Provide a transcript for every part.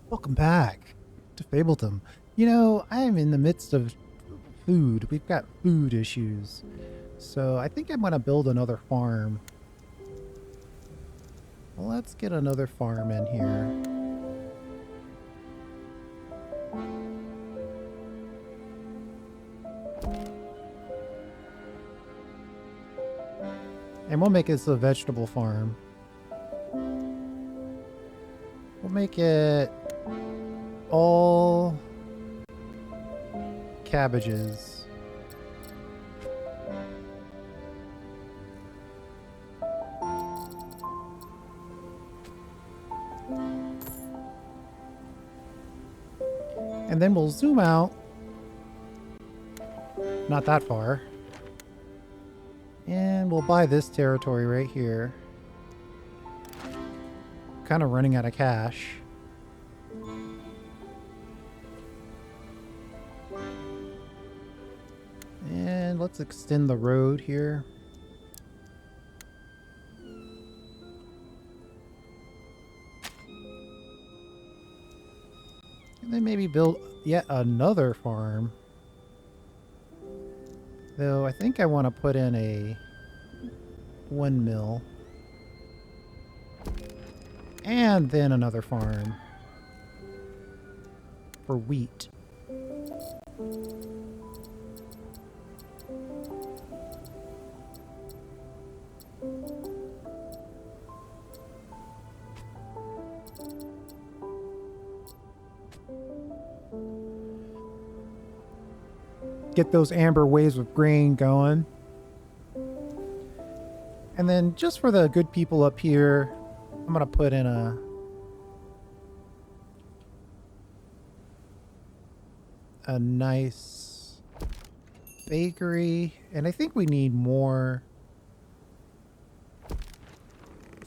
Welcome back to FABLEDOM. You know, I am in the midst of food. We've got food issues. So I think I'm going to build another farm. Let's get another farm in here. And we'll make this a vegetable farm. We'll make it all cabbages. And then we'll zoom out. Not that far. And we'll buy this territory right here. Kind of running out of cash. And let's extend the road here. And then maybe build yet another farm. Though I think I want to put in a windmill. And then another farm for wheat. Get those amber waves of grain going. And then just for the good people up here, I'm going to put in a nice bakery. And I think we need more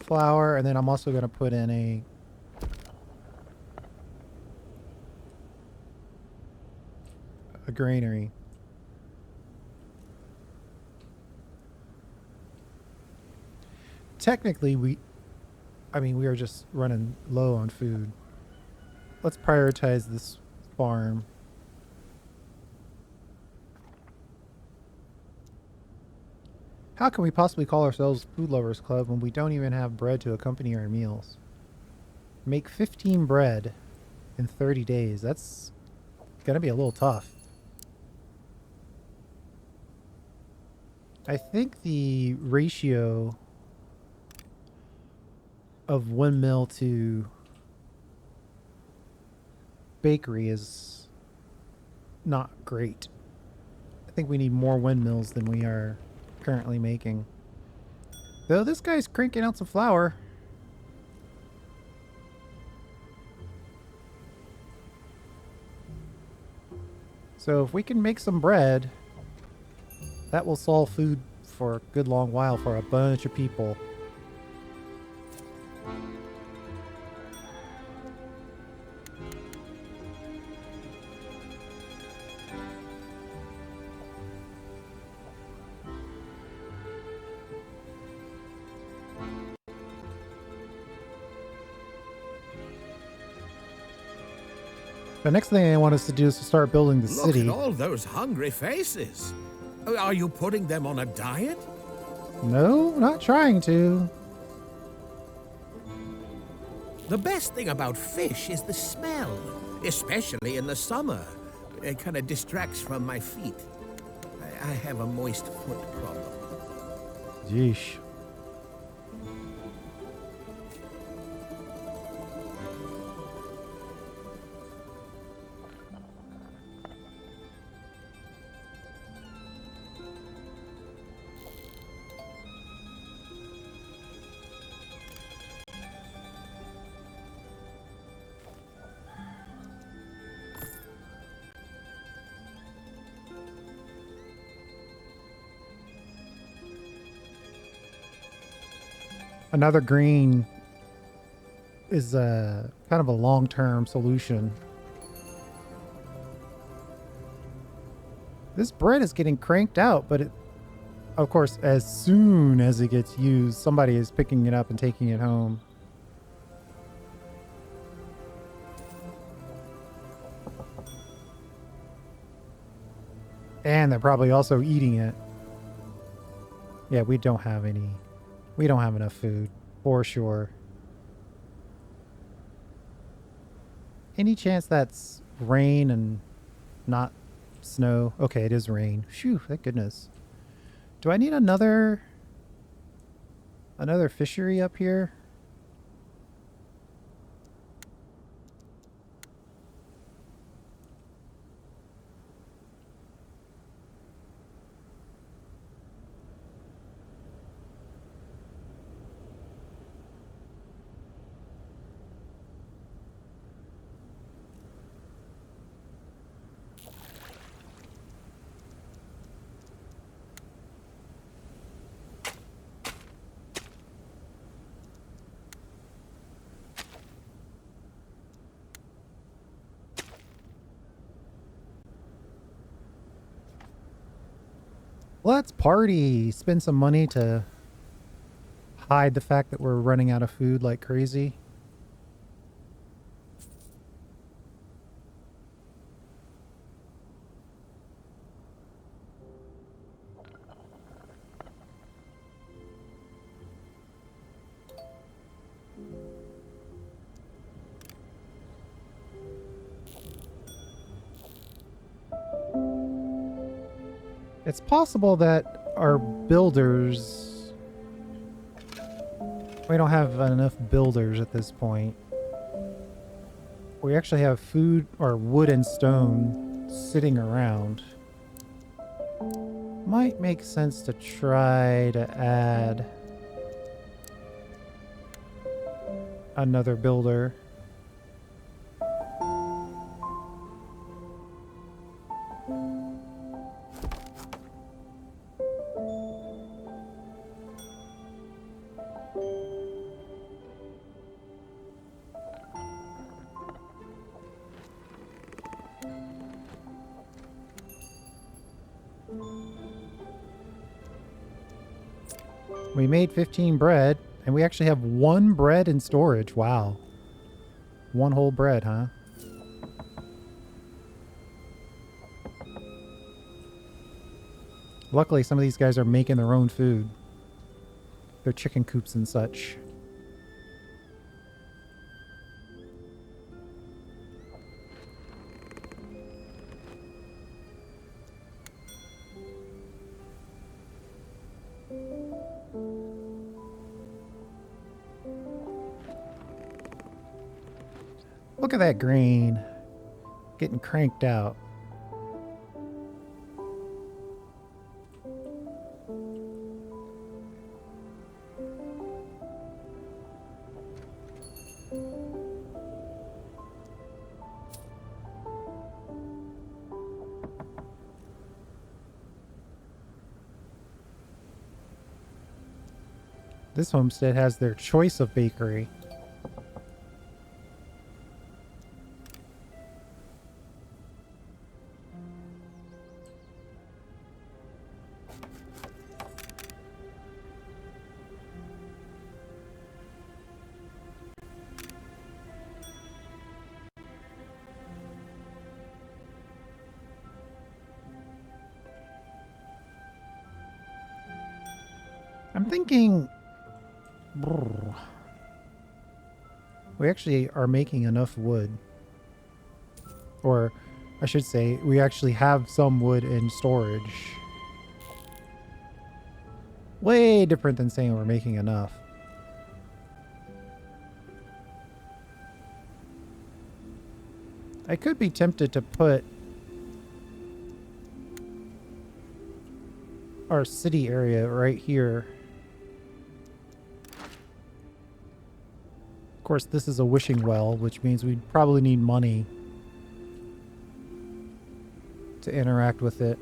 flour. And then I'm also going to put in a granary. Technically, we are just running low on food. Let's prioritize this farm. How can we possibly call ourselves Food Lovers Club when we don't even have bread to accompany our meals? Make 15 bread in 30 days. That's gonna be a little tough. I think the ratio of windmill to bakery is not great. I think we need more windmills than we are currently making. Though this guy's cranking out some flour. So if we can make some bread, that will solve food for a good long while for a bunch of people. The next thing I want us to do is to start building the city. Look at all those hungry faces. Are you putting them on a diet? No, not trying to. The best thing about fish is the smell, especially in the summer. It kind of distracts from my feet. I have a moist foot problem. Yeesh. Another green is kind of a long-term solution. This bread is getting cranked out, but of course, as soon as it gets used, somebody is picking it up and taking it home. And they're probably also eating it. Yeah, we don't have any. We don't have enough food, for sure. Any chance that's rain and not snow? Okay, it is rain. Phew, thank goodness. Do I need another fishery up here? Let's party. Spend some money to hide the fact that we're running out of food like crazy. It's possible that our builders... We don't have enough builders at this point. We actually have food or wood and stone sitting around. Might make sense to try to add another builder. We made 15 bread, and we actually have 1 bread in storage. Wow. 1 whole bread, huh? Luckily, some of these guys are making their own food. Their chicken coops and such. Look at that grain. Getting cranked out. This homestead has their choice of bakery. I'm thinking... We actually are making enough wood. Or, I should say, we actually have some wood in storage. Way different than saying we're making enough. I could be tempted to put our city area right here. Of course, this is a wishing well, which means we'd probably need money to interact with it.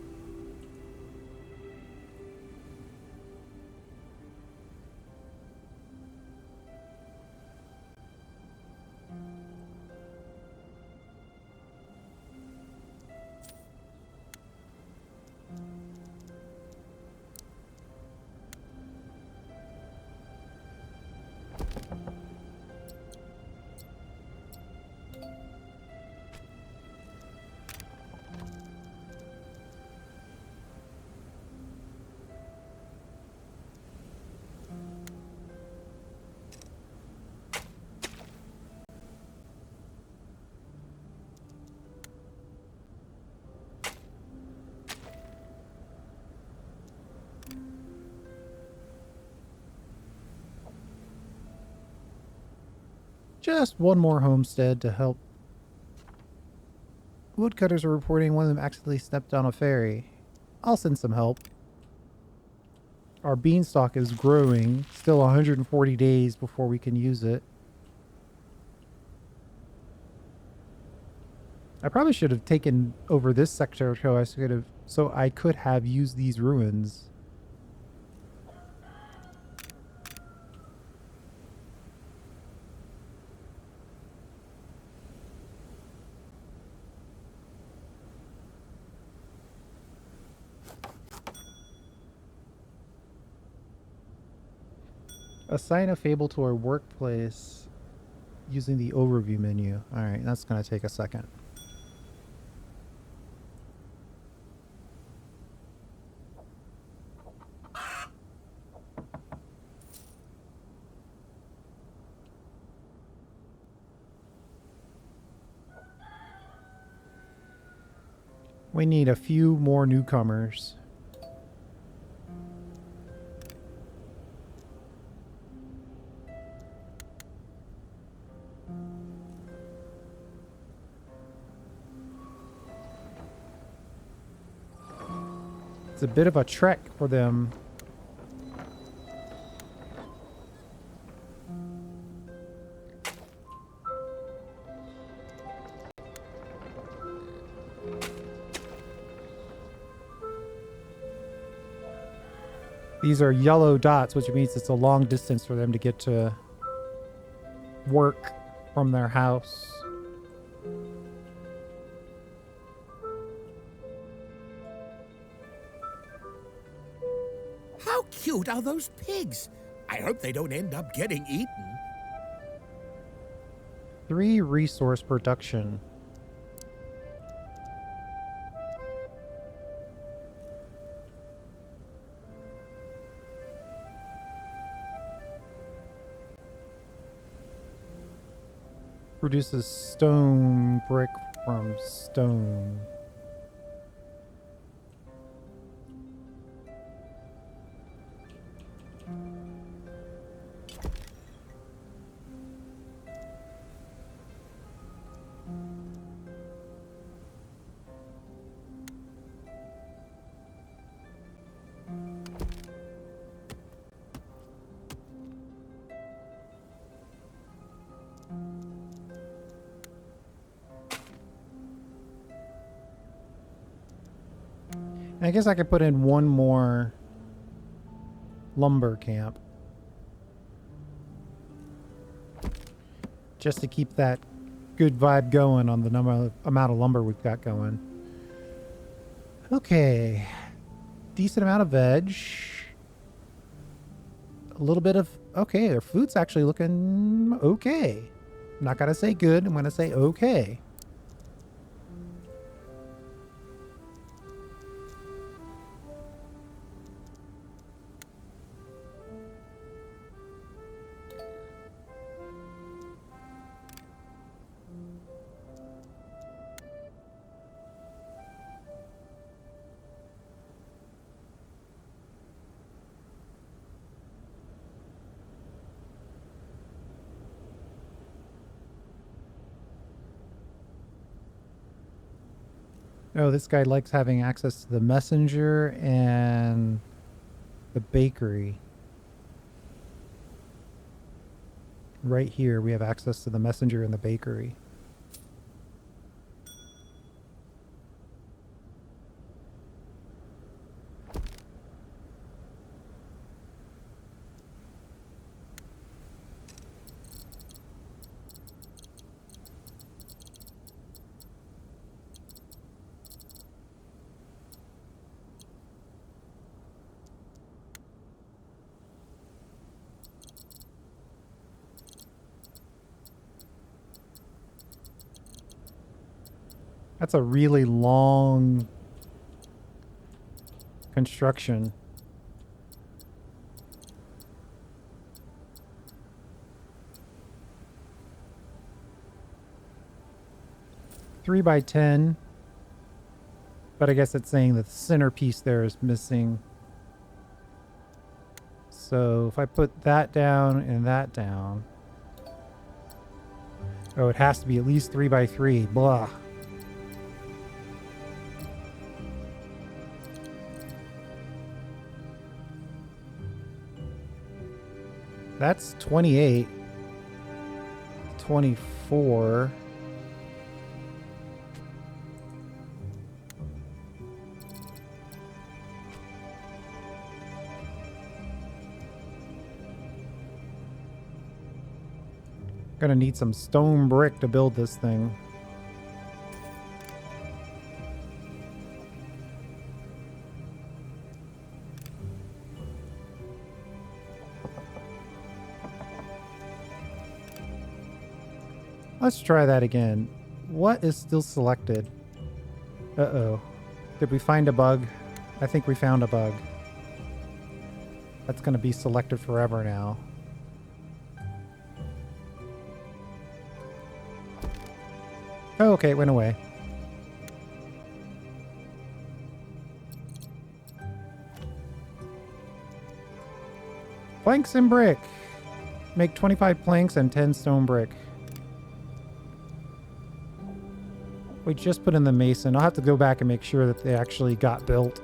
Just one more homestead to help. Woodcutters are reporting one of them accidentally stepped on a ferry. I'll send some help. Our beanstalk is growing. Still 140 days before we can use it. I probably should have taken over this sector so I could have used these ruins. Assign a fable to our workplace using the overview menu. All right, that's going to take a second. We need a few more newcomers. It's a bit of a trek for them. These are yellow dots, which means it's a long distance for them to get to work from their house. How cute are those pigs? I hope they don't end up getting eaten. 3 resource production. Produces stone brick from stone. I guess I could put in one more lumber camp. Just to keep that good vibe going on the amount of lumber we've got going. Okay. Decent amount of veg. A little bit of... Okay, their food's actually looking okay. I'm not going to say good. I'm going to say okay. Oh, this guy likes having access to the messenger and the bakery. Right here, we have access to the messenger and the bakery. That's a really long construction. Three by 10. But I guess it's saying that the centerpiece there is missing. So if I put that down and that down. Oh, it has to be at least 3 by 3. Blah. That's 28. 24. Gonna need some stone brick to build this thing. Let's try that again. What is still selected? Uh-oh. Did we find a bug? I think we found a bug. That's gonna be selected forever now. Oh, okay, it went away. Planks and brick. Make 25 planks and 10 stone brick. We just put in the mason. I'll have to go back and make sure that they actually got built.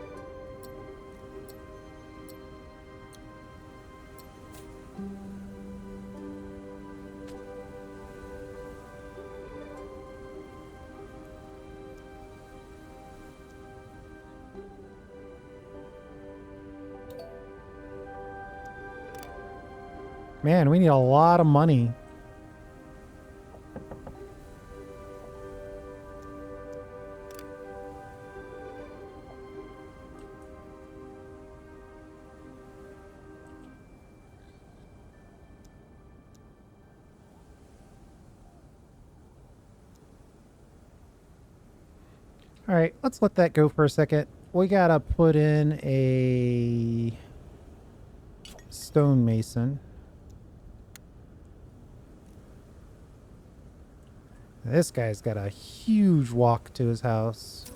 Man, we need a lot of money. All right, let's let that go for a second. We gotta put in a stonemason. This guy's got a huge walk to his house.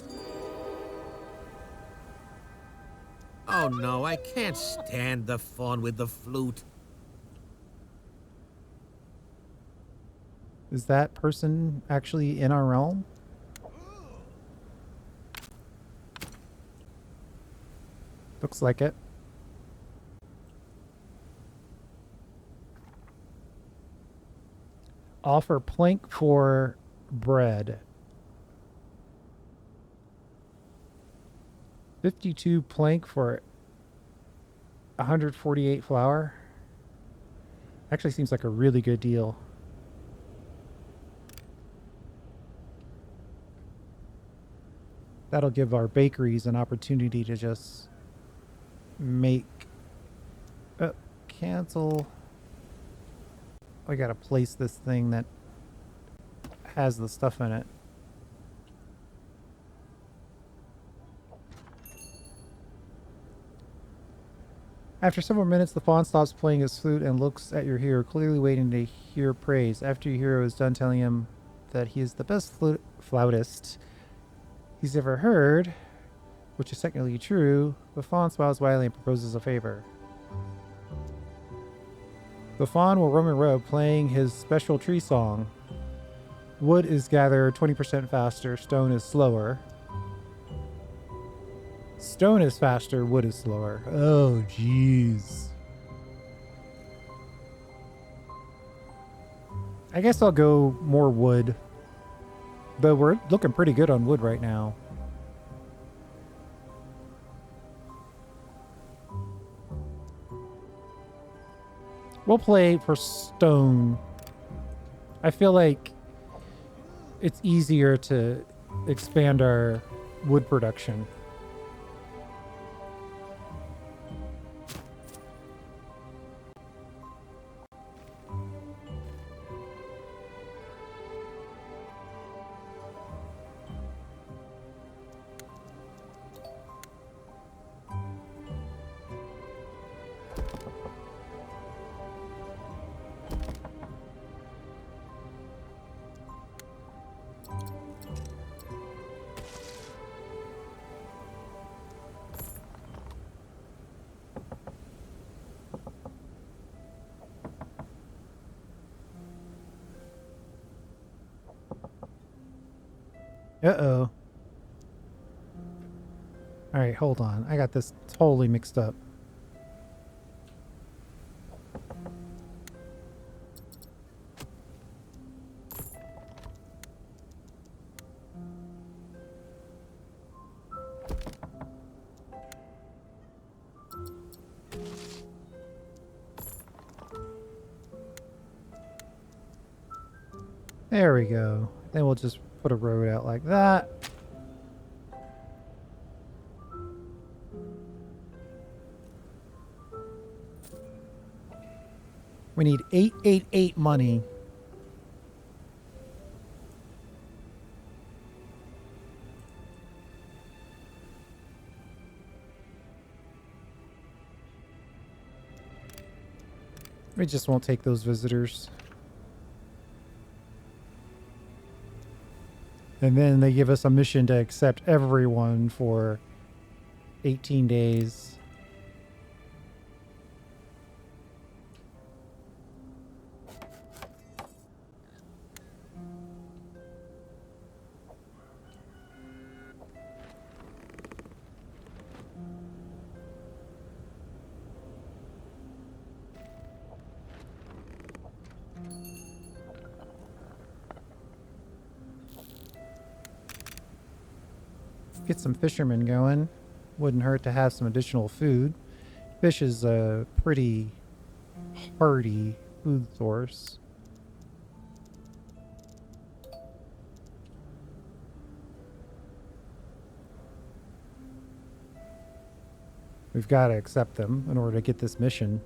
Oh no, I can't stand the fawn with the flute. Is that person actually in our realm? Looks like it. Offer plank for bread. 52 plank for 148 flour. Actually seems like a really good deal. That'll give our bakeries an opportunity to just make... cancel. I gotta place this thing that has the stuff in it. After several minutes, the fawn stops playing his flute and looks at your hero, clearly waiting to hear praise. After your hero is done telling him that he is the best flautist he's ever heard, which is technically true, the fawn smiles widely and proposes a favor. The fawn will roam your road playing his special tree song. Wood is gathered 20% faster, stone is slower. Stone is faster, wood is slower. Oh, jeez. I guess I'll go more wood. But we're looking pretty good on wood right now. We'll play for stone. I feel like it's easier to expand our wood production. Uh-oh. Alright, hold on. I got this totally mixed up. There we go. Then we'll just put a road out like that. We need 888 money. We just won't take those visitors. And then they give us a mission to accept everyone for 18 days. Get some fishermen going. Wouldn't hurt to have some additional food. Fish is a pretty hearty food source. We've got to accept them in order to get this mission.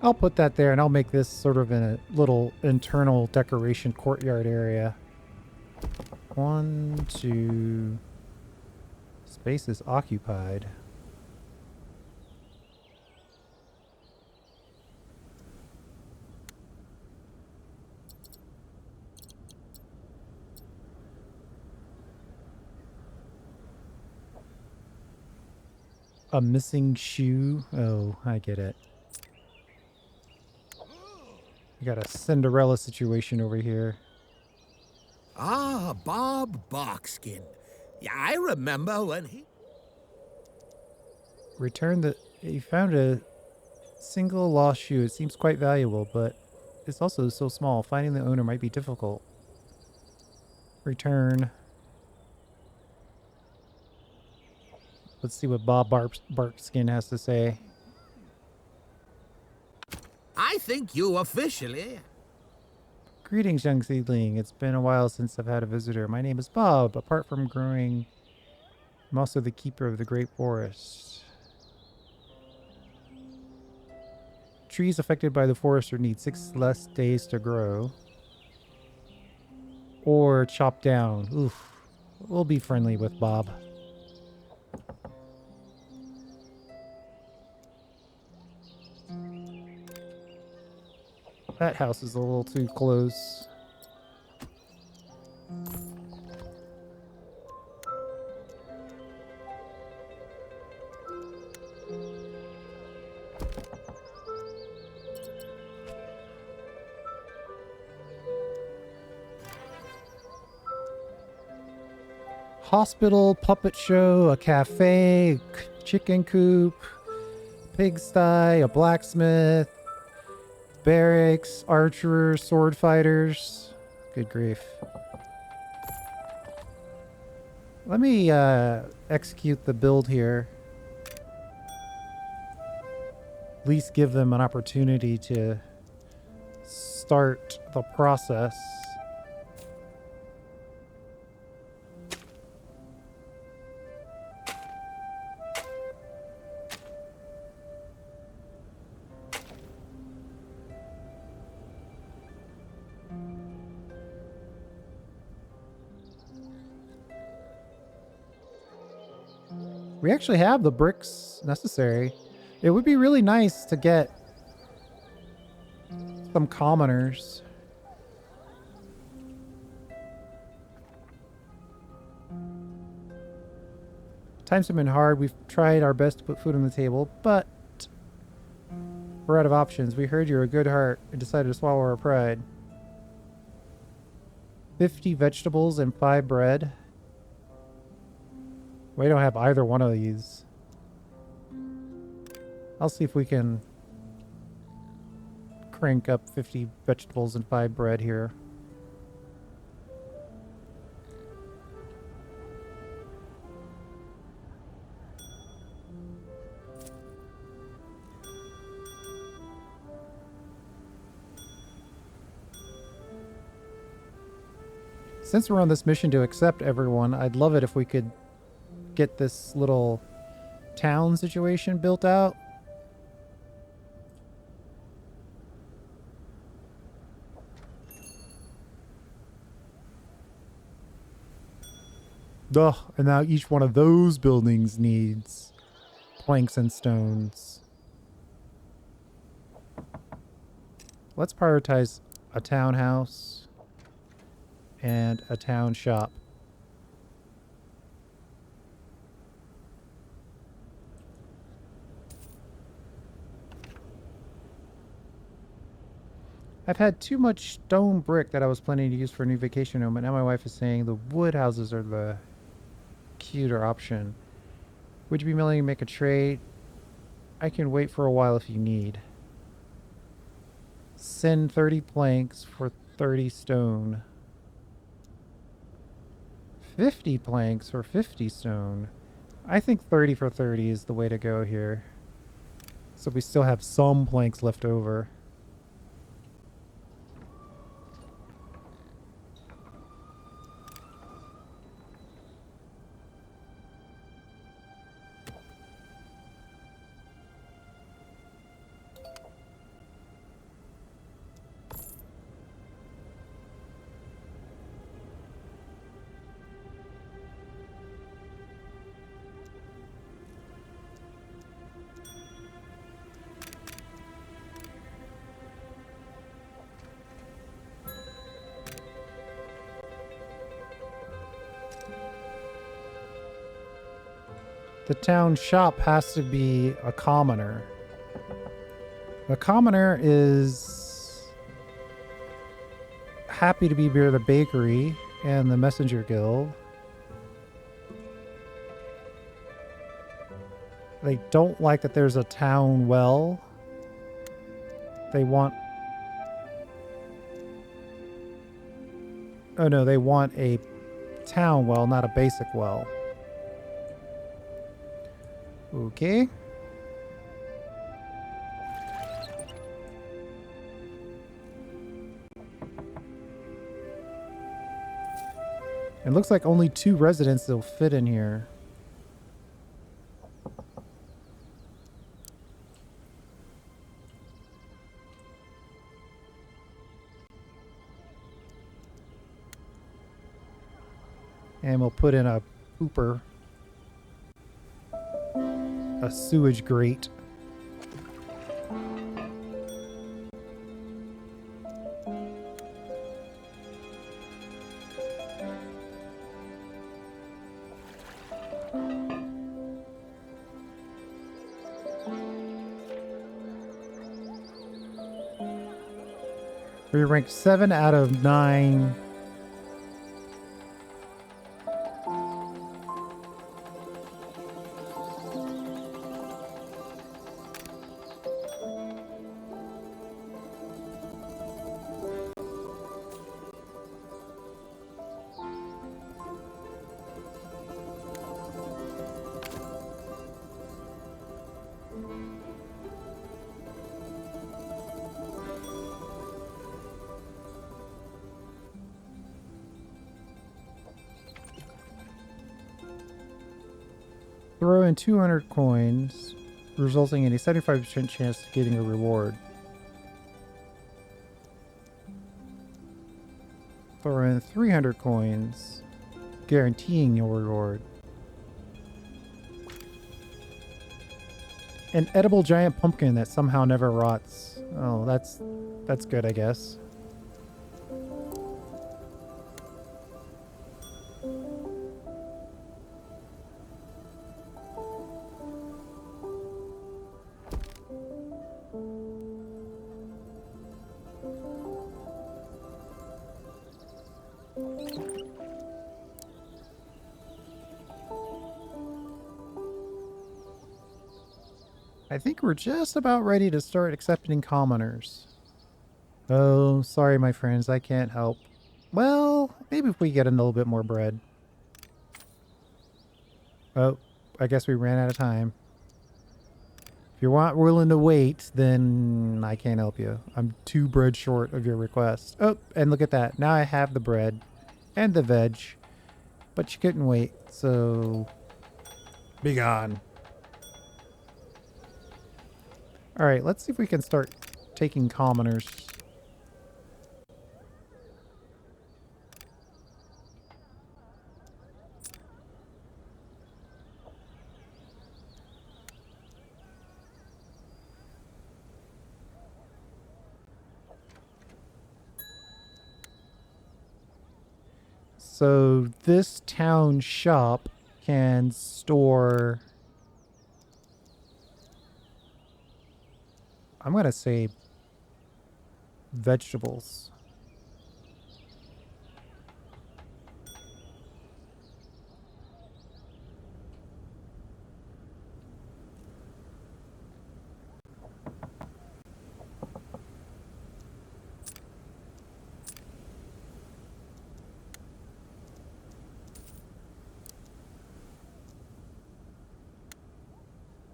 I'll put that there, and I'll make this sort of in a little internal decoration courtyard area. 1, 2... Space is occupied. A missing shoe? Oh, I get it. We got a Cinderella situation over here. Ah, Bob Barkskin. Yeah, I remember when he... Return the... You found a single lost shoe. It seems quite valuable, but it's also so small. Finding the owner might be difficult. Return. Let's see what Bob Barkskin has to say. I think you officially... Greetings, young seedling. It's been a while since I've had a visitor. My name is Bob. Apart from growing, I'm also the keeper of the Great Forest. Trees affected by the forester need 6 less days to grow. Or chop down. Oof. We'll be friendly with Bob. That house is a little too close. Hospital, puppet show, a cafe, chicken coop, pigsty, a blacksmith, barracks, archers, sword fighters. Good grief. Let me execute the build here. At least give them an opportunity to start the process. We actually have the bricks necessary. It would be really nice to get some commoners. Times have been hard. We've tried our best to put food on the table, but we're out of options. We heard you're a good heart and decided to swallow our pride. 50 vegetables and 5 bread. We don't have either one of these. I'll see if we can crank up 50 vegetables and 5 bread here. Since we're on this mission to accept everyone, I'd love it if we could get this little town situation built out. Ugh, and now each one of those buildings needs planks and stones. Let's prioritize a townhouse and a town shop. I've had too much stone brick that I was planning to use for a new vacation home, and now my wife is saying the wood houses are the cuter option. Would you be willing to make a trade? I can wait for a while if you need. Send 30 planks for 30 stone. 50 planks for 50 stone. I think 30 for 30 is the way to go here. So we still have some planks left over. The town shop has to be a commoner. A commoner is happy to be near the bakery and the messenger guild. They don't like that there's a town well. They want... Oh no, they want a town well, not a basic well. Okay. It looks like only 2 residents will fit in here. And we'll put in a pooper. A sewage grate. We ranked 7 out of 9. Throw in 200 coins, resulting in a 75% chance of getting a reward. Throw in 300 coins, guaranteeing your reward. An edible giant pumpkin that somehow never rots. Oh, that's That's good, I guess. I think we're just about ready to start accepting commoners. Oh, sorry, my friends, I can't help. Well, maybe if we get a little bit more bread. Oh, I guess we ran out of time. If you're not willing to wait, then I can't help you. I'm 2 bread short of your request. Oh, and look at that. Now I have the bread and the veg, but you couldn't wait, so be gone. All right, let's see if we can start taking commoners. So this town shop can store, I'm going to say, vegetables.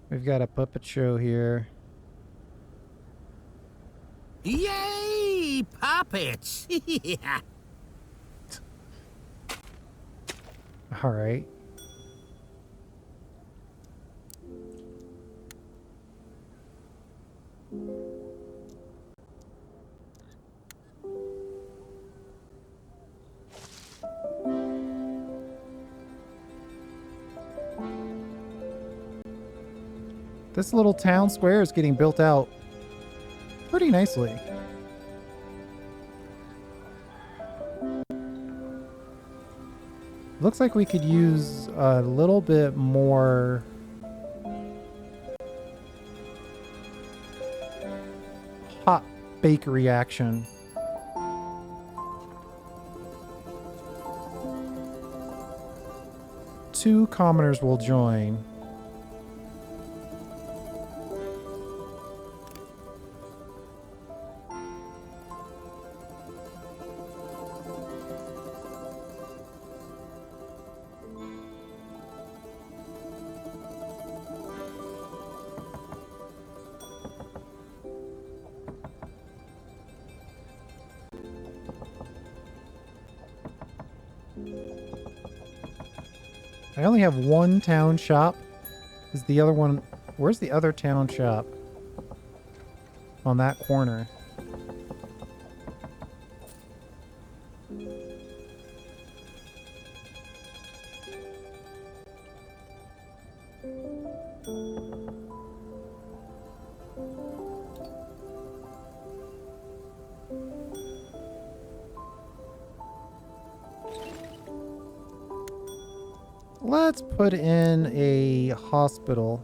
We've got a puppet show here. Yay, puppets! All right. This little town square is getting built out pretty nicely. Looks like we could use a little bit more hot bakery action. Two commoners will join. I only have one town shop. Is the other one... Where's the other town shop? On that corner. Let's put in a hospital.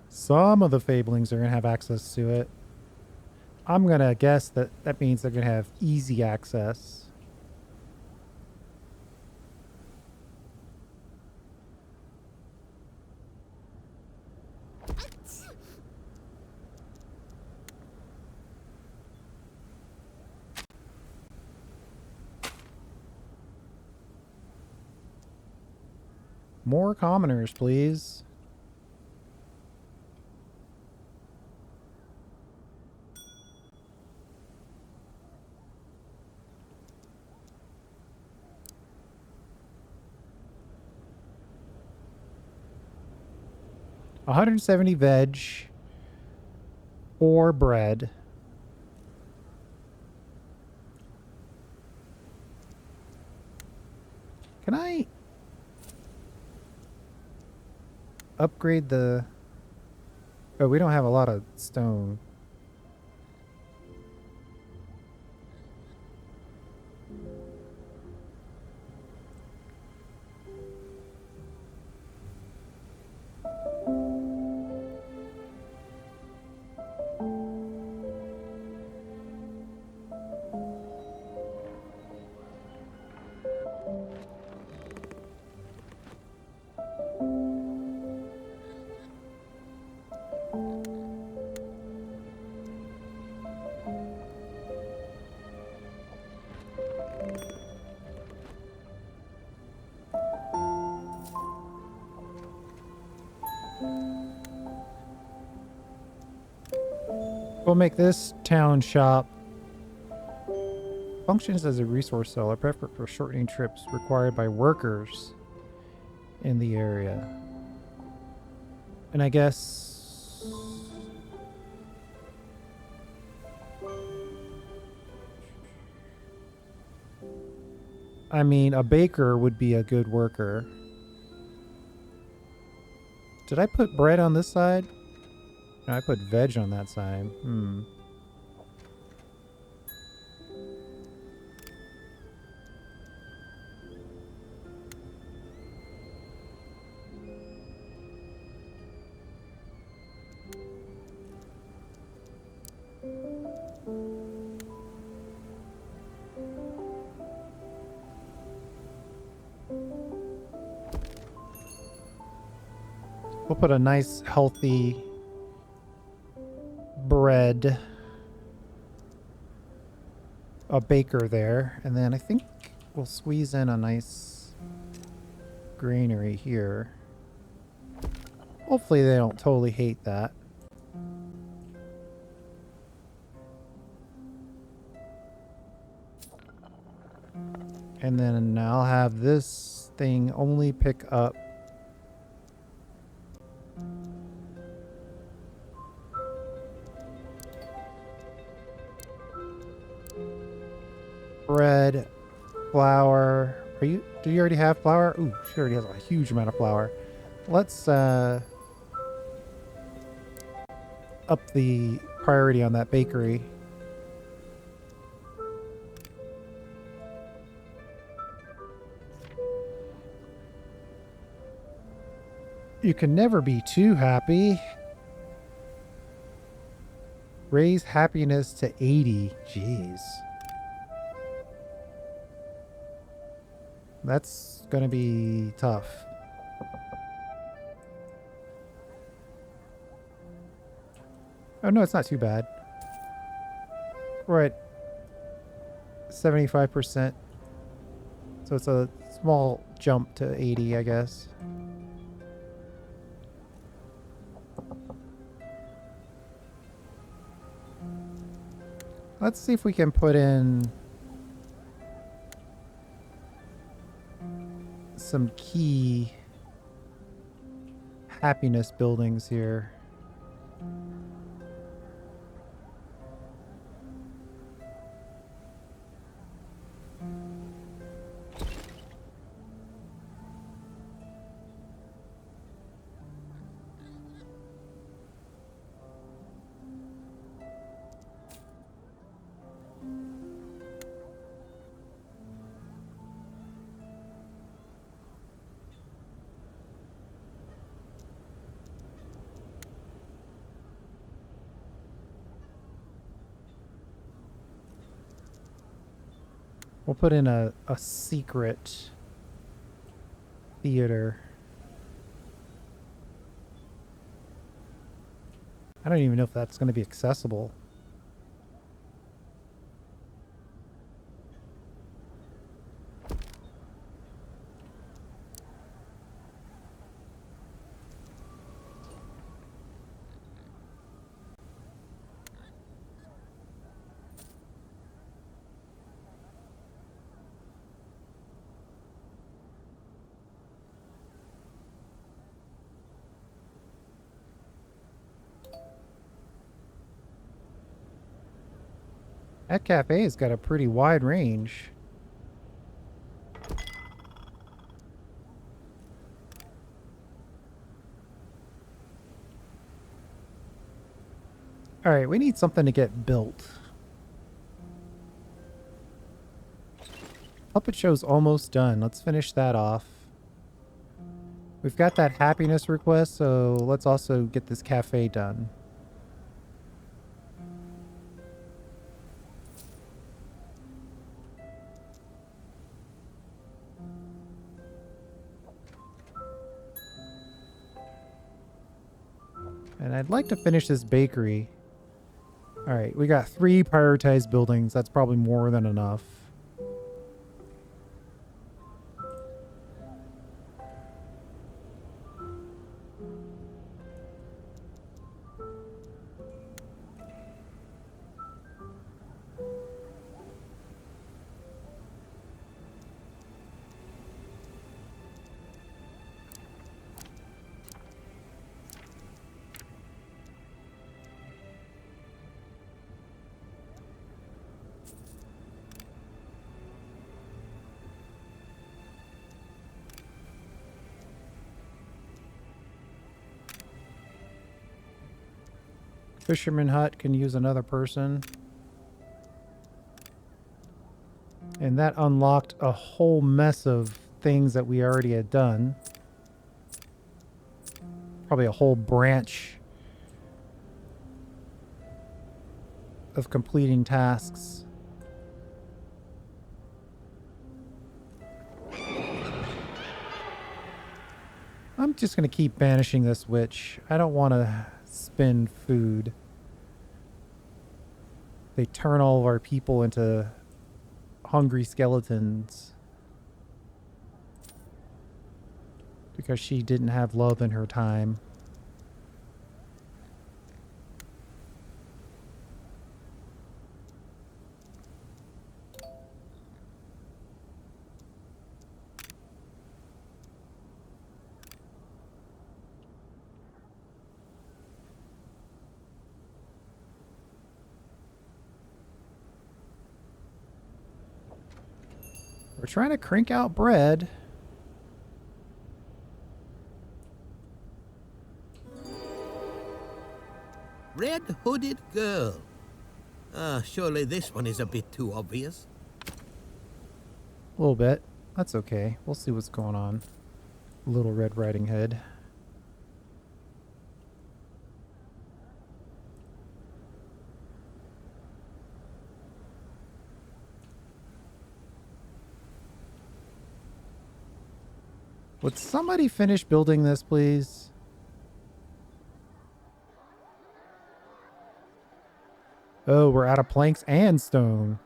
Some of the Fablings are going to have access to it. I'm going to guess that that means they're going to have easy access. More commoners, please. 170 veg or bread. Can I upgrade the... Oh, we don't have a lot of stone. We'll make this town shop. Functions as a resource seller, perfect for shortening trips required by workers in the area. And I guess... I mean, a baker would be a good worker. Did I put bread on this side? No, I put veg on that side. We'll put a nice, healthy bread, a baker there, and then I think we'll squeeze in a nice granary here. Hopefully they don't totally hate that. And then I'll have this thing only pick up bread, flour. Do you already have flour? Ooh, she already has a huge amount of flour. Let's up the priority on that bakery. You can never be too happy. Raise happiness to 80. Jeez. That's gonna be tough. Oh no, it's not too bad. We're at 75%. So it's a small jump to 80, I guess. Let's see if we can put in some key happiness buildings here. We'll put in a secret theater. I don't even know if that's going to be accessible. That cafe's got a pretty wide range. Alright, we need something to get built. Puppet show's almost done. Let's finish that off. We've got that happiness request, so let's also get this cafe done. And I'd like to finish this bakery. Alright, we got 3 prioritized buildings. That's probably more than enough. Fisherman hut can use another person. And that unlocked a whole mess of things that we already had done. Probably a whole branch of completing tasks. I'm just going to keep banishing this witch. I don't want to spend food. They turn all of our people into hungry skeletons because she didn't have love in her time. We're trying to crank out bread. Red-hooded girl. Surely this one is a bit too obvious. A little bit. That's okay. We'll see what's going on. Little Red Riding Hood. Would somebody finish building this, please? Oh, we're out of planks and stone.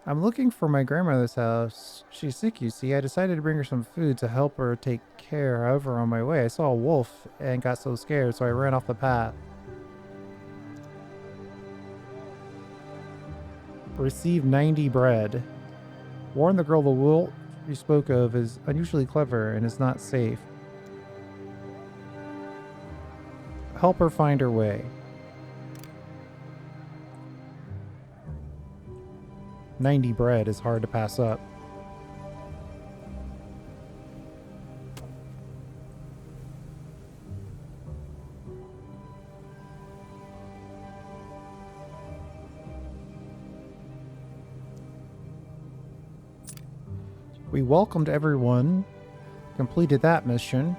I'm looking for my grandmother's house. She's sick, you see. I decided to bring her some food to help her take care. However, on my way, I saw a wolf and got so scared, so I ran off the path. Receive 90 bread. Warn the girl the wolf you spoke of is unusually clever and is not safe. Help her find her way. 90 bread is hard to pass up. We welcomed everyone, completed that mission.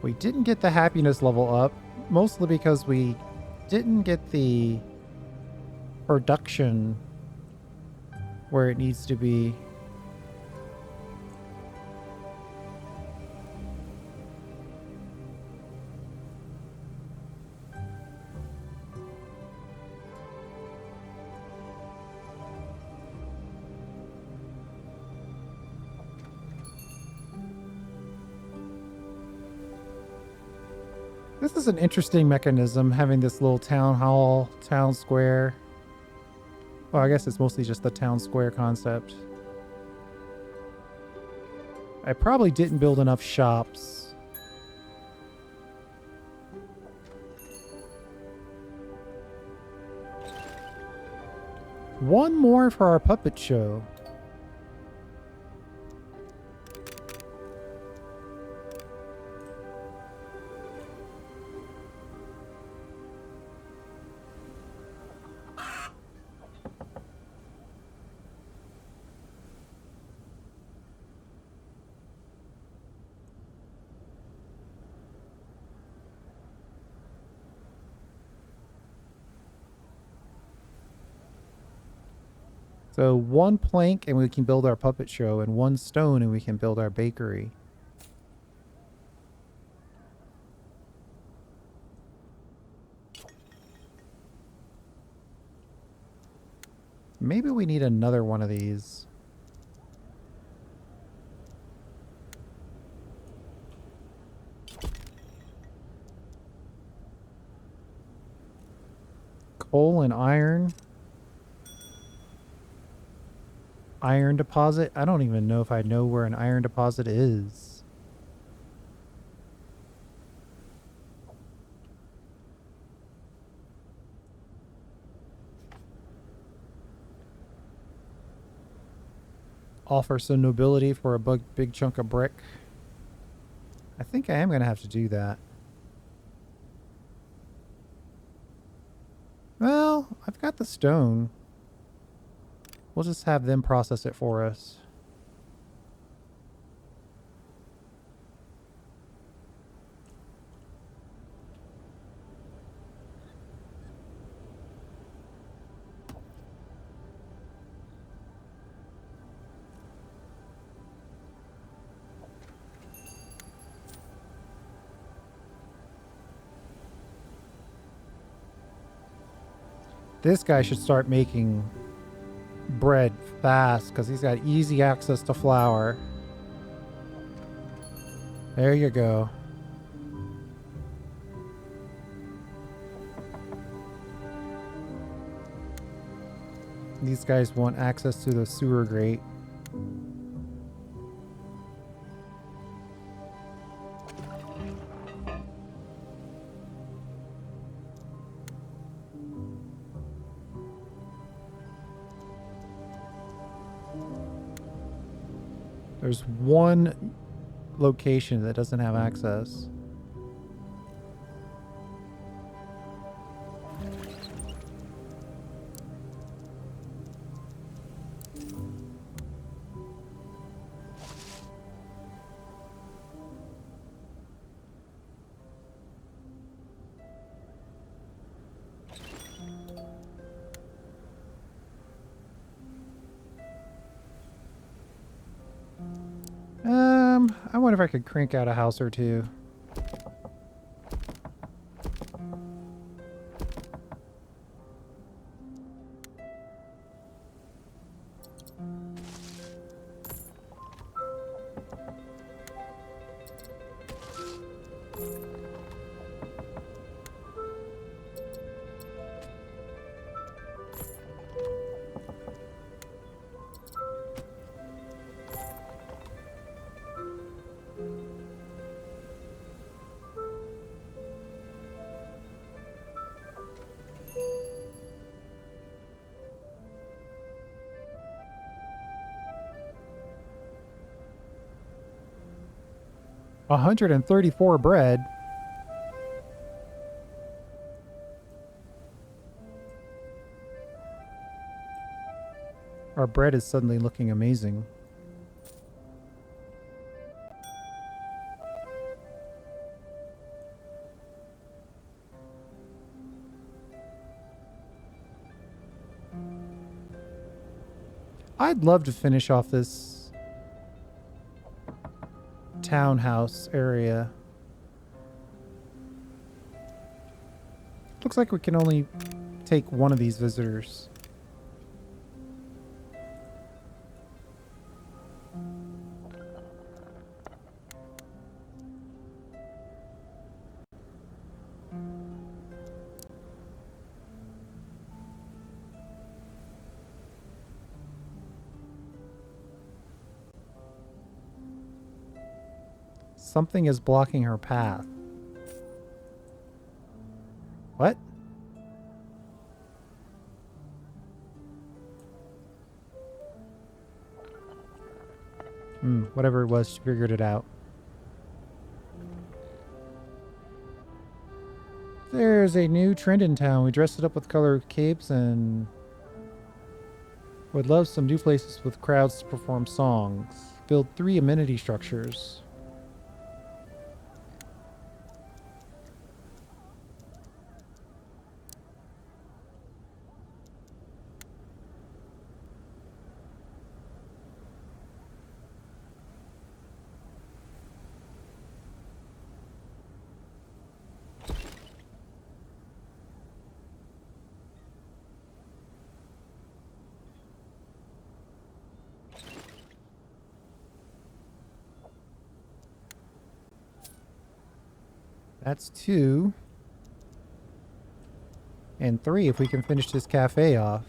We didn't get the happiness level up, mostly because we didn't get the production where it needs to be. This is an interesting mechanism, having this little town hall, town square. Well, I guess it's mostly just the town square concept. I probably didn't build enough shops. One more for our puppet show. So one plank and we can build our puppet show, and one stone and we can build our bakery. Maybe we need another one of these. Coal and iron. Iron deposit? I don't even know if I know where an iron deposit is. Offer some nobility for a big chunk of brick. I think I am going to have to do that. Well, I've got the stone. We'll just have them process it for us. This guy should start making bread fast because he's got easy access to flour. There you go. These guys want access to the sewer grate. There's one location that doesn't have access. I wonder if I could crank out a house or two. $134 bread. Our bread is suddenly looking amazing. I'd love to finish off this townhouse area. Looks like we can only take one of these visitors. Something is blocking her path. What? Whatever it was, she figured it out. There's a new trend in town. We dressed it up with colored capes and would love some new places with crowds to perform songs. Build 3 amenity structures. That's 2. And 3 if we can finish this cafe off.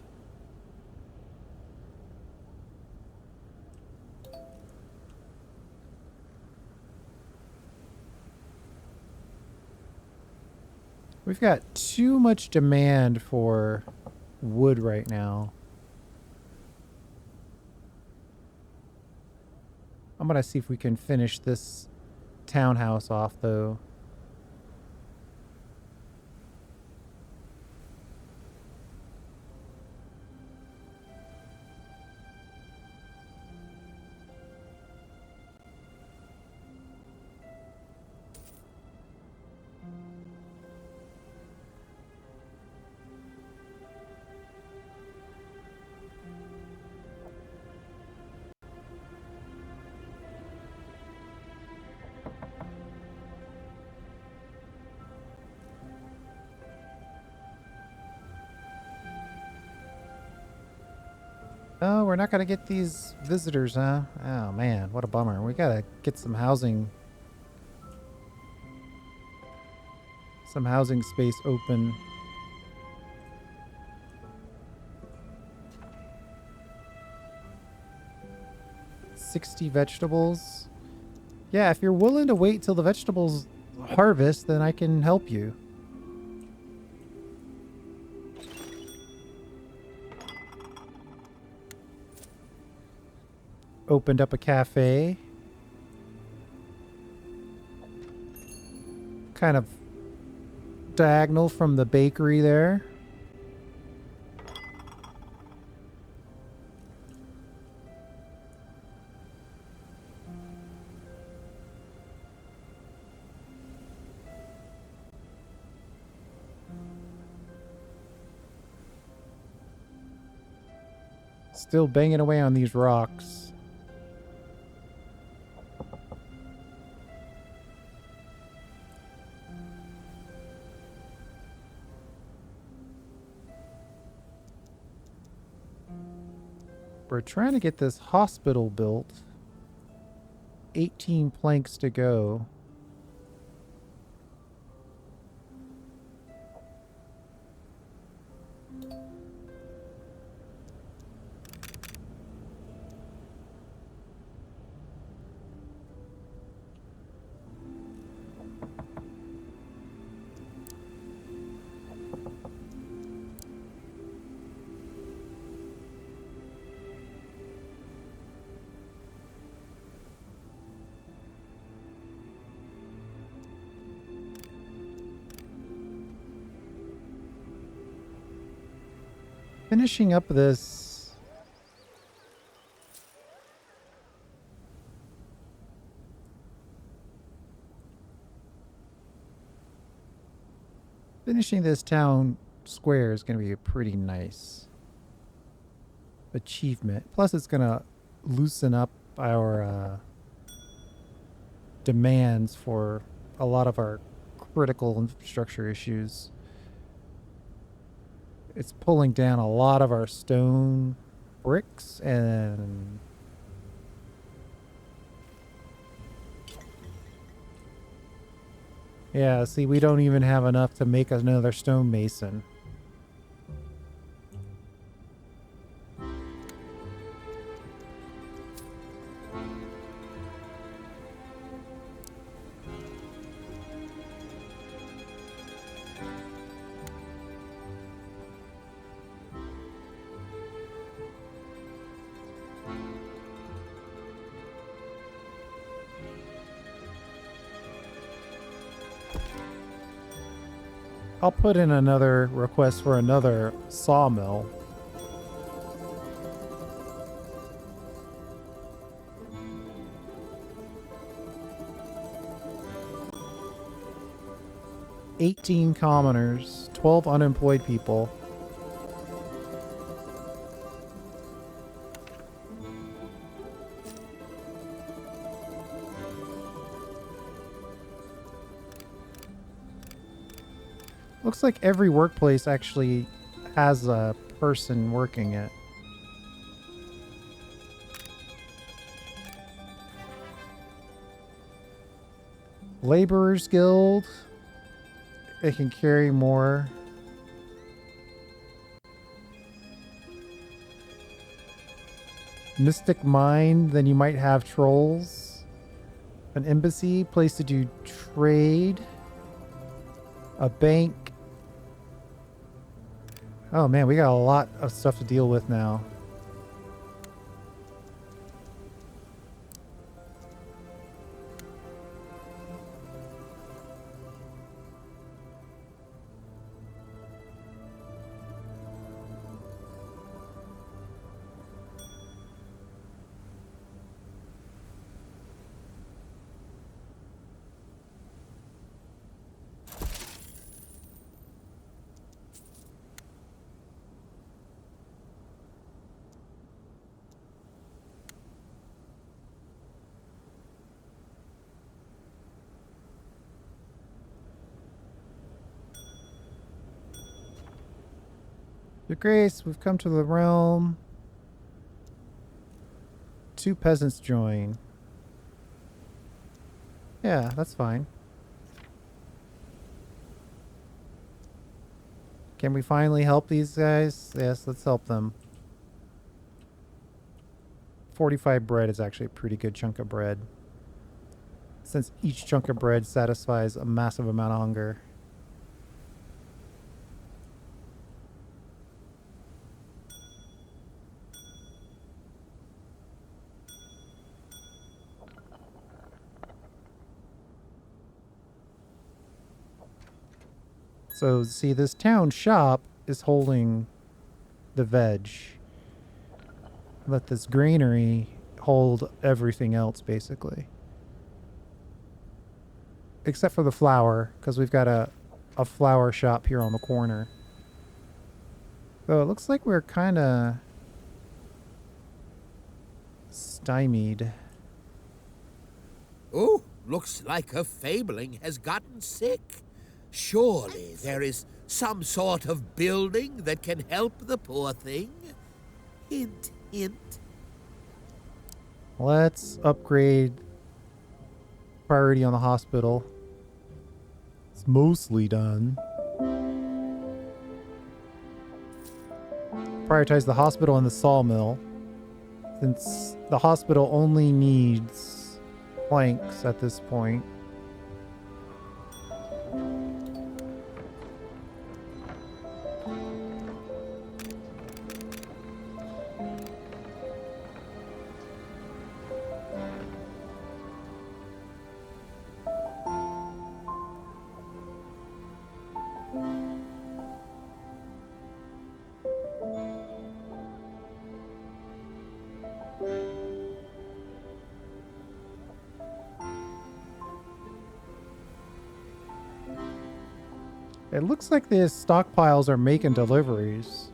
We've got too much demand for wood right now. I'm gonna see if we can finish this townhouse off though. Oh, we're not gonna get these visitors, huh? Oh man, what a bummer. We gotta get some housing space open. $60 vegetables. Yeah, if you're willing to wait till the vegetables harvest, then I can help you. Opened up a cafe. Kind of diagonal from the bakery there. Still banging away on these rocks. We're trying to get this hospital built. 18 planks to go. Finishing up this town square is going to be a pretty nice achievement. Plus it's going to loosen up our demands for a lot of our critical infrastructure issues. It's pulling down a lot of our stone bricks and yeah, see, we don't even have enough to make another stonemason. I'll put in another request for another sawmill. "18 commoners, 12 unemployed people." Looks like every workplace actually has a person working it. Laborers Guild. They can carry more. Mystic Mine, then you might have trolls. An embassy, place to do trade. A bank. Oh man, we got a lot of stuff to deal with now. Your Grace, we've come to the realm. 2 peasants join. Yeah, that's fine. Can we finally help these guys? Yes, let's help them. 45 bread is actually a pretty good chunk of bread, since each chunk of bread satisfies a massive amount of hunger. So, see, this town shop is holding the veg. Let this granary hold everything else, basically. Except for the flour, because we've got a flour shop here on the corner. Though it looks like we're kind of stymied. Oh, looks like a fabling has gotten sick. Surely there is some sort of building that can help the poor thing. Hint, hint. Let's upgrade priority on the hospital. It's mostly done. Prioritize the hospital and the sawmill, since the hospital only needs planks at this point. It looks like the stockpiles are making deliveries.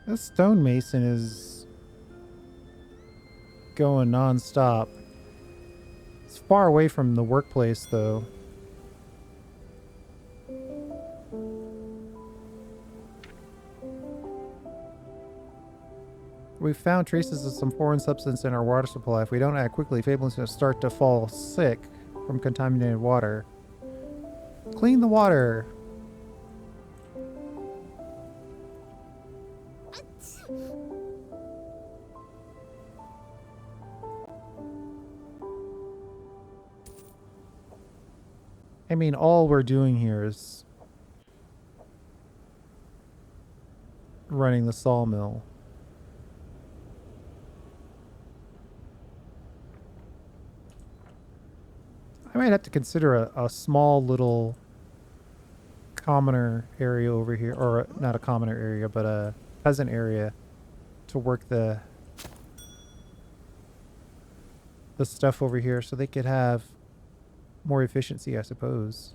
This stonemason is going non-stop. It's far away from the workplace, though. We've found traces of some foreign substance in our water supply. If we don't act quickly, FABLEDOM will start to fall sick from contaminated water. Clean the water. I mean, all we're doing here is running the sawmill. I might have to consider a small little commoner area over here, or not a commoner area, but a peasant area to work the stuff over here so they could have more efficiency, I suppose.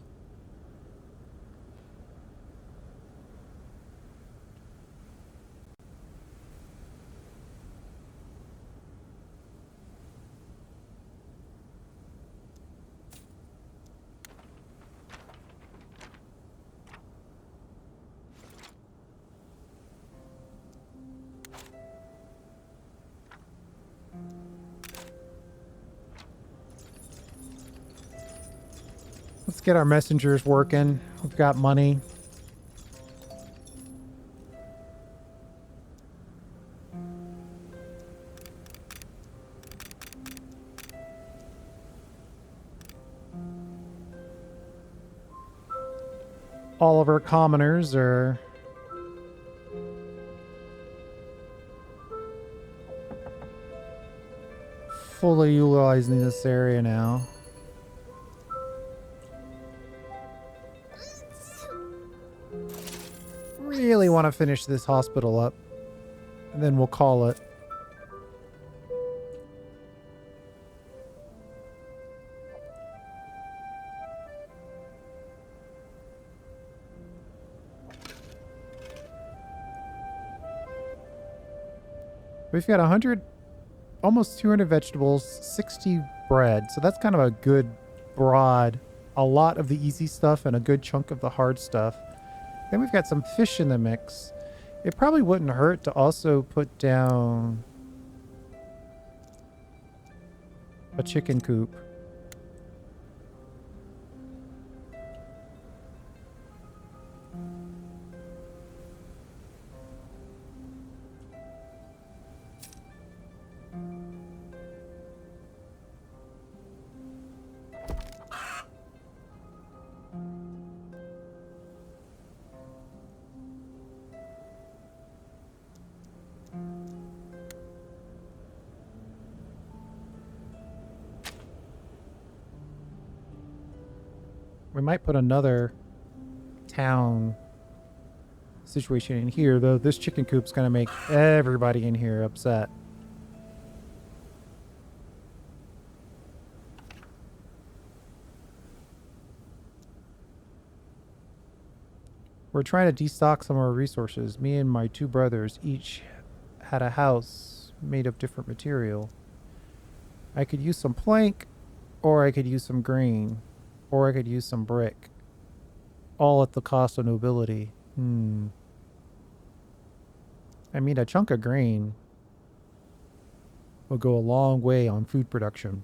Let's get our messengers working. We've got money. All of our commoners are fully utilizing this area now. Really want to finish this hospital up, and then we'll call it. We've got 100, almost 200 vegetables, 60 bread. So that's kind of a good broad, a lot of the easy stuff and a good chunk of the hard stuff. Then we've got some fish in the mix. It probably wouldn't hurt to also put down a chicken coop. We might put another town situation in here, though this chicken coop's going to make everybody in here upset. We're trying to destock some of our resources. Me and my two brothers each had a house made of different material. I could use some plank, or I could use some grain. Or I could use some brick. All at the cost of nobility. I mean, a chunk of grain will go a long way on food production.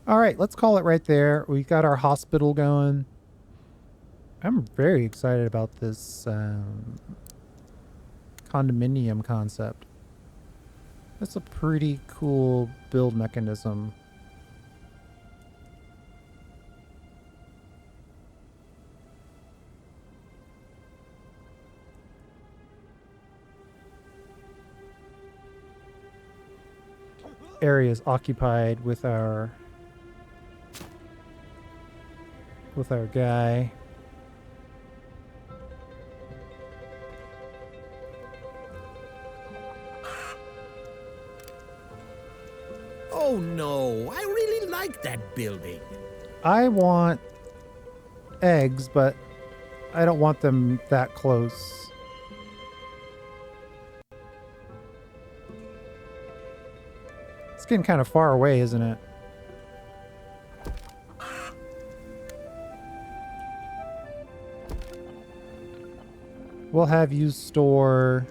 All right, let's call it right there. We've got our hospital going. I'm very excited about this condominium concept. That's a pretty cool build mechanism. Areas occupied with our guy. Oh no, I really like that building. I want eggs, but I don't want them that close. It's getting kind of far away, isn't it? We'll have you store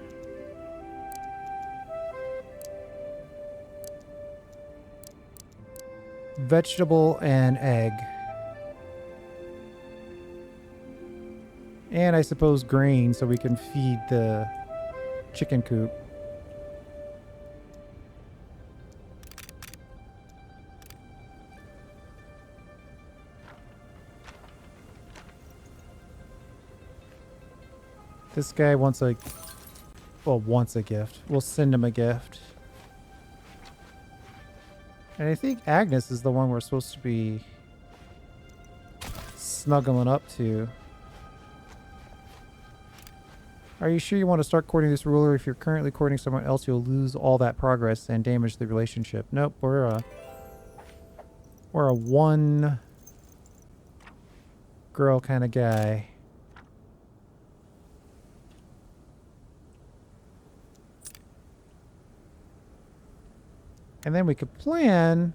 vegetable and egg. And I suppose grain so we can feed the chicken coop. This guy wants a gift. We'll send him a gift. And I think Agnes is the one we're supposed to be snuggling up to. Are you sure you want to start courting this ruler? If you're currently courting someone else, you'll lose all that progress and damage the relationship. Nope, we're a one girl kind of guy. And then we could plan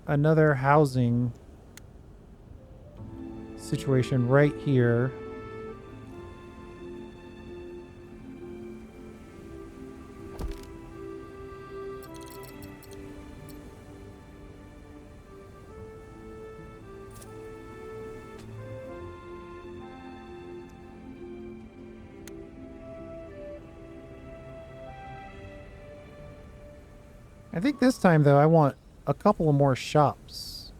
another housing situation right here. I think this time, though, I want a couple of more shops.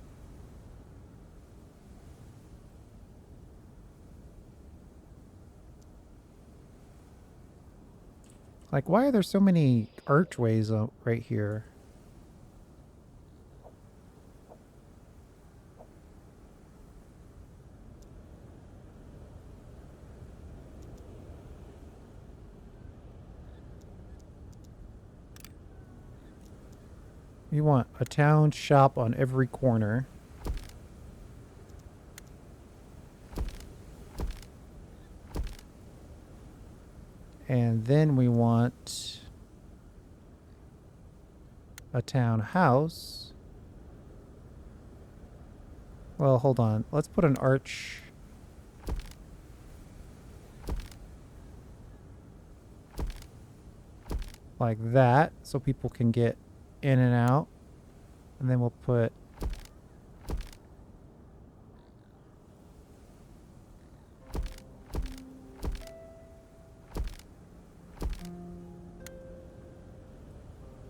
Like, why are there so many archways right here? You want a town shop on every corner. And then we want a town house. Well, hold on. Let's put an arch. Like that, so people can get in and out. And then we'll put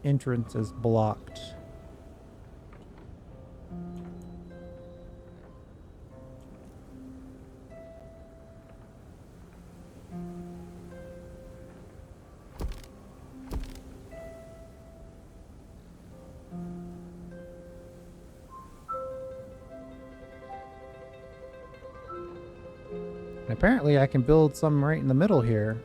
entrance is blocked. And apparently I can build some right in the middle here.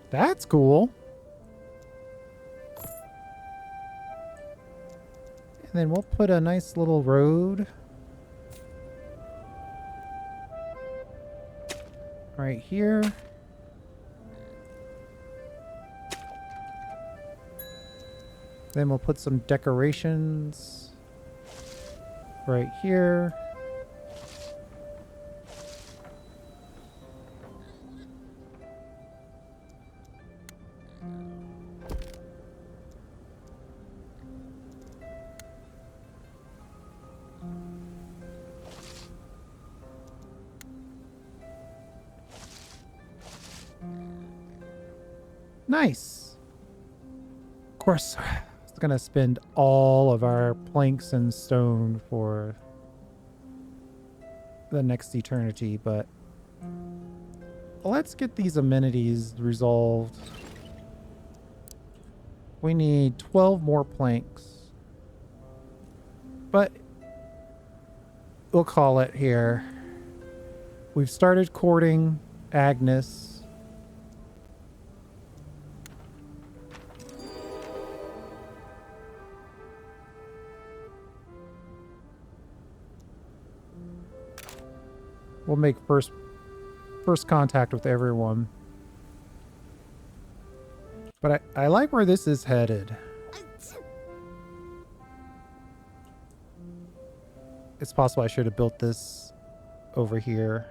That's cool. And then we'll put a nice little road right here. Then we'll put some decorations right here. Nice. Of course, it's gonna spend all of our planks and stone for the next eternity, but let's get these amenities resolved. We need 12 more planks, but we'll call it here. We've started courting Agnes. We'll make first contact with everyone. But I like where this is headed. It's possible I should have built this over here.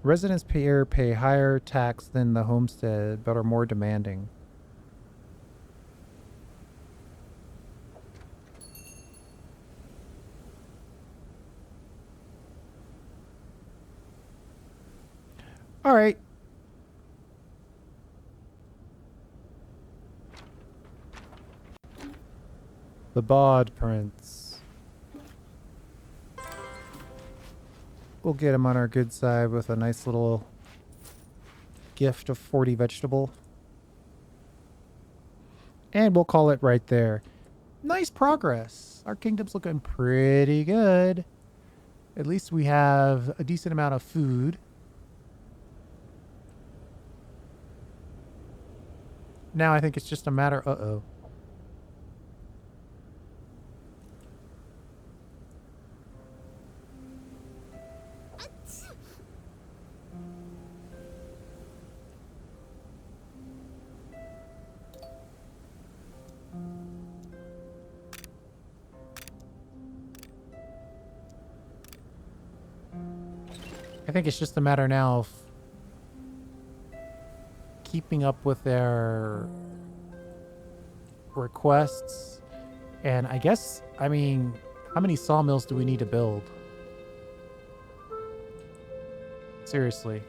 Residents here pay higher tax than the homestead, but are more demanding. All right. The Bod Prince. We'll get him on our good side with a nice little gift of 40 vegetable. And we'll call it right there. Nice progress. Our kingdom's looking pretty good. At least we have a decent amount of food. Now I think it's just a matter... Uh-oh. I think it's just a matter now of keeping up with their requests. And I guess, I mean, how many sawmills do we need to build? Seriously.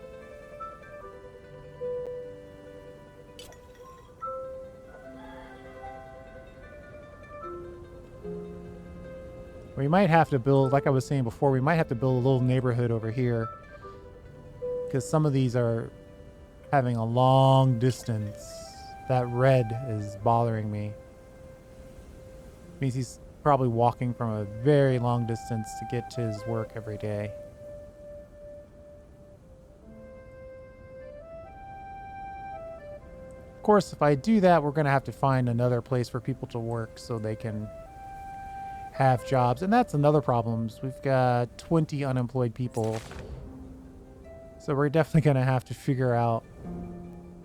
We might have to build, like I was saying before, we might have to build a little neighborhood over here. Because some of these are having a long distance. That red is bothering me. Means he's probably walking from a very long distance to get to his work every day. Of course, if I do that, we're going to have to find another place for people to work so they can have jobs. And that's another problem. We've got 20 unemployed people. So we're definitely going to have to figure out,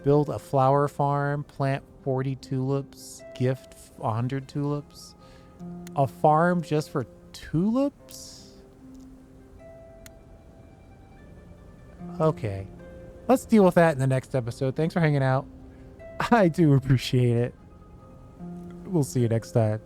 build a flower farm, plant 40 tulips, gift 100 tulips. A farm just for tulips? Okay. Let's deal with that in the next episode. Thanks for hanging out. I do appreciate it. We'll see you next time.